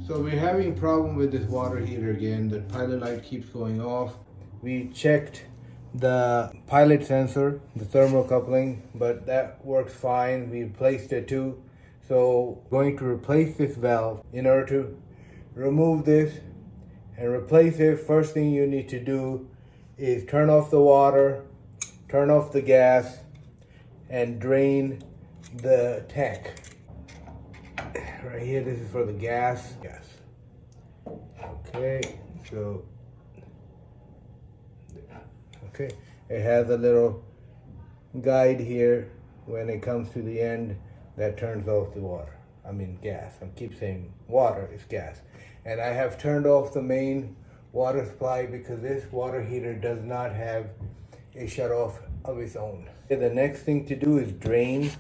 So we're having a problem with this water heater again. The pilot light keeps going off. We checked the pilot sensor, the thermocoupling, but that works fine. We replaced it too. So going to replace this valve. In order to remove this and replace it, first thing you need to do is turn off the water, turn off the gas, and drain the tank. Right here, this is for the gas. Okay, so, okay. It has a little guide here. When it comes to the end, that turns off the water. I mean gas. I keep saying water, it's gas. And I have turned off the main water supply because this water heater does not have a shut off of its own. Okay, the next thing to do is drain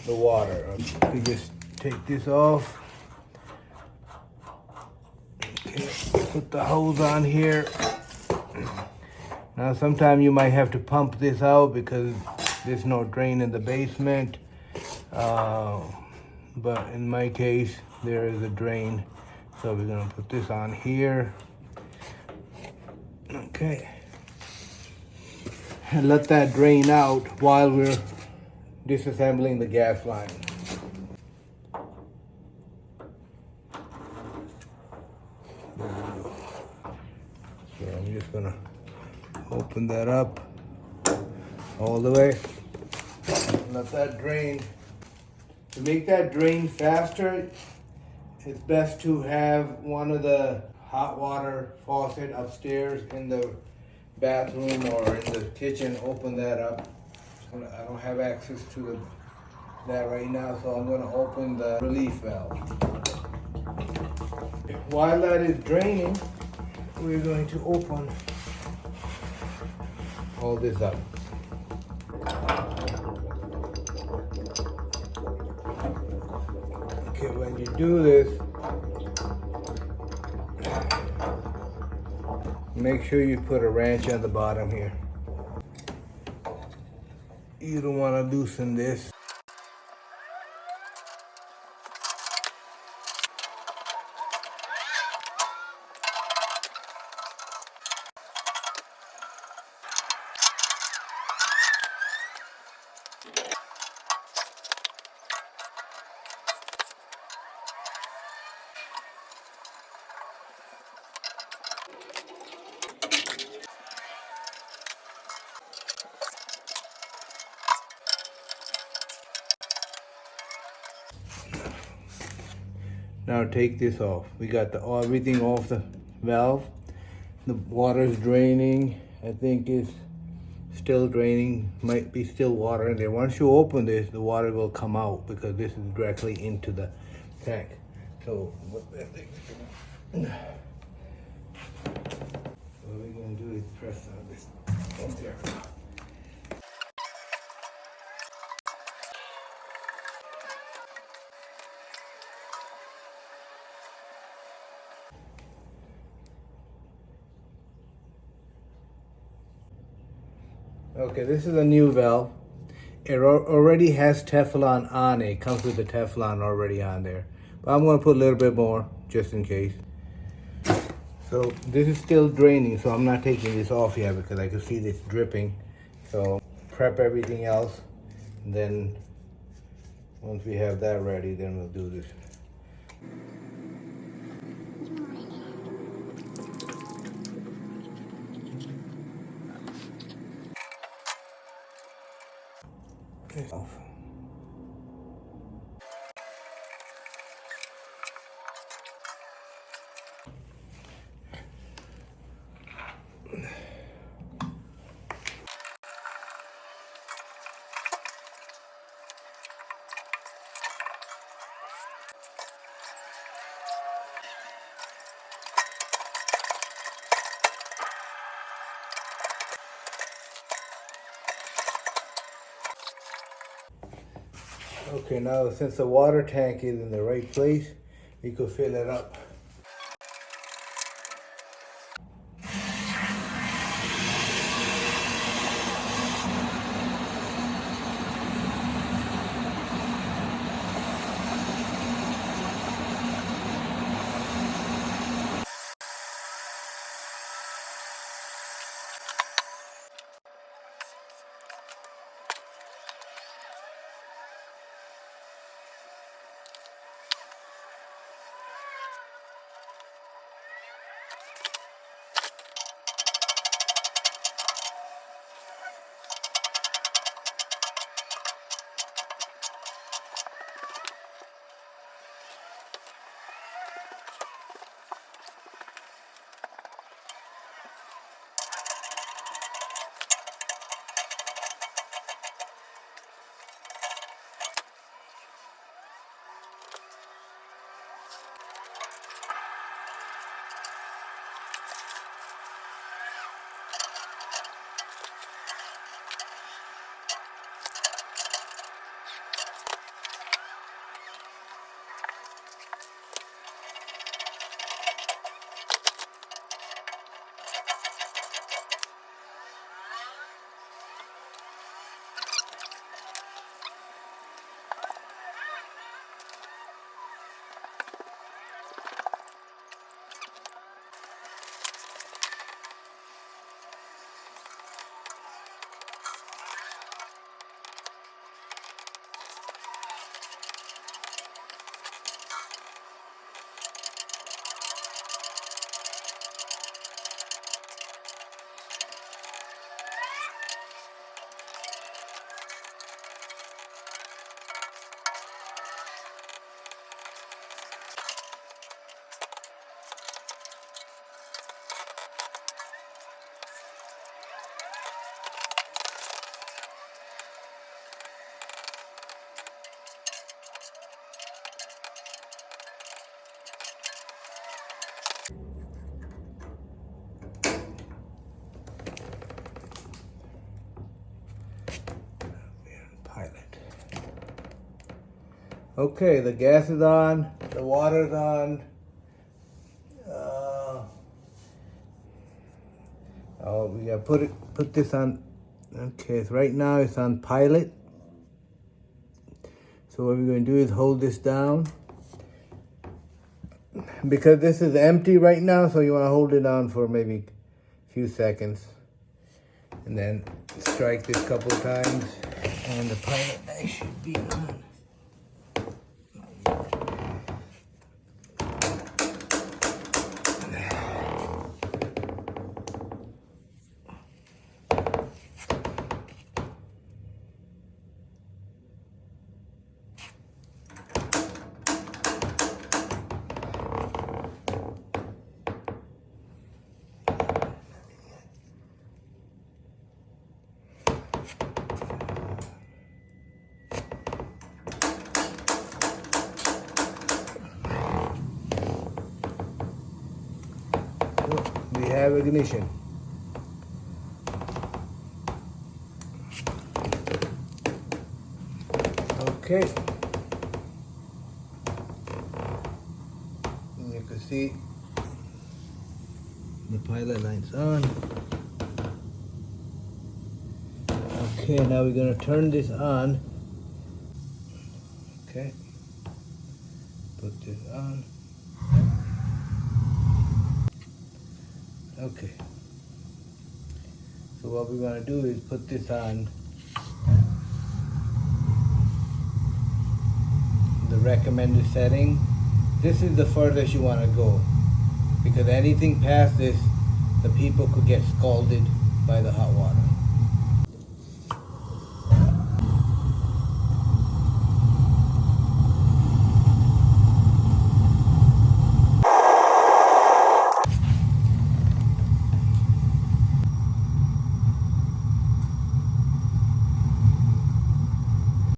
the water. We just take this off. Okay, put the hose on here. Now sometimes you might have to pump this out because there's no drain in the basement. But in my case, there is a drain. So we're gonna put this on here. Okay. And let that drain out while we're disassembling the gas line. So I'm just gonna open that up all the way. Let that drain. To make that drain faster, it's best to have one of the hot water faucet upstairs in the bathroom or in the kitchen. Open that up. I don't have access to that right now, so I'm going to open the relief valve. While that is draining, we're going to open all this up. Okay, when you do this, make sure you put a wrench on the bottom here. You don't want to loosen this. Now take this off. We got everything off the valve. The water's draining. I think it's still draining. Might be still water in there. Once you open this, the water will come out because this is directly into the tank. So what we're gonna do is press on this. Oh, there. Okay, this is a new valve. It already has Teflon on it. It comes with the Teflon already on there. But I'm going to put a little bit more just in case. So this is still draining, so I'm not taking this off yet because I can see this dripping. So prep everything else. And then once we have that ready, then we'll do this. Off. Okay, now since the water tank is in the right place, we could fill it up. Okay, the gas is on, the water's on. Oh, we gotta put this on. Okay, so right now it's on pilot. So what we're gonna do is hold this down. Because this is empty right now, so you wanna hold it on for maybe a few seconds. And then strike this couple of times, and the pilot light should be on. We have ignition. Okay. And you can see the pilot light's on. Okay, now we're gonna turn this on. Okay. Put this on. Okay. So what we're gonna do is put this on the recommended setting. This is the furthest you wanna go, because anything past this, the people could get scalded by the hot water.